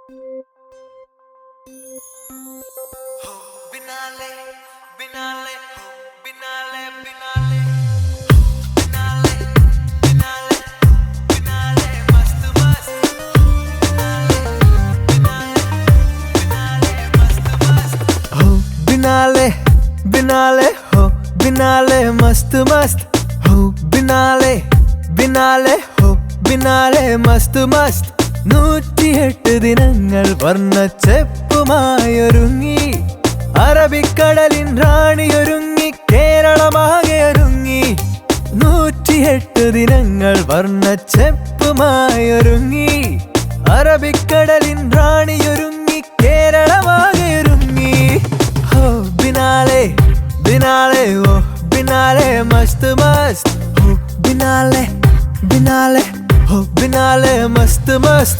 Binale, binale, mast mast. Binale, binale, ho, binale, mast mast. Ho, binale, binale, ho, binale, mast mast. 108 ദിനങ്ങൾ വർണ്ണച്ചെപ്പുമായൊരുങ്ങി അറബിക്കടലിൻ റാണിയൊരുങ്ങി കേരളമാകെ ഒരുങ്ങി 108 ദിനങ്ങൾ വർണ്ണച്ചെപ്പുമായൊരുങ്ങി അറബിക്കടലിൻ റാണിയൊരുങ്ങി കേരളമാകെ ഒരുങ്ങി ഹോ biennale biennale ഓ biennale മസ്ത് മസ്ത് ഹോ ബിനാലെ ബിനാലെ हो बिनाले मस्त मस्त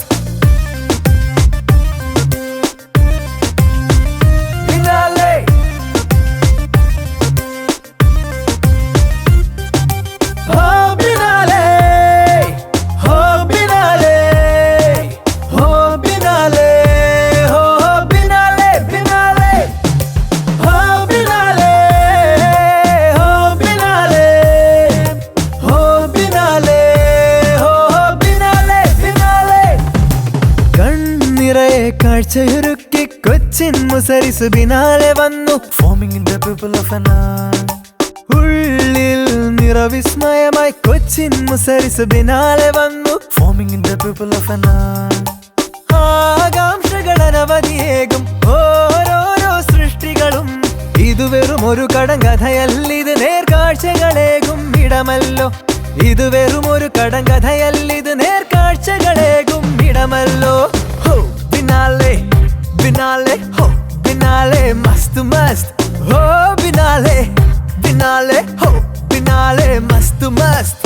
बिनाले हो बिनाले हो बिनाले हो बिनाले हो बिनाले बिनाले हो बिनाले हो बिनाले हो बिनाले കാഴ്ചയൊരുക്കി കൊച്ചിൻ മുസരിസ് ബിനാലെ വന്നു forming in the people of എൻ ഉള്ളിൽ നിറവിസ്മയമായി കൊച്ചിൻ മുസരിസ് ബിനാലെ വന്നു forming in the people of എൻ ആകാംക്ഷകൾ അനവധിയേകും ഓരോരോ സൃഷ്ടികളും ഇത് വെറും ഒരു കടങ്കഥയല്ല ഇത് നേർക്കാഴ്ചകളേകും ഇടമല്ലോ ഇത് വെറും ഒരു കടങ്കഥയല്ല ഇത് നേർക്കാഴ്ചകളേകും ഇടമല്ലോ बिनाले बिनाले हो बिनाले मस्त मस्त हो बिनाले बिनाले हो बिनाले मस्त मस्त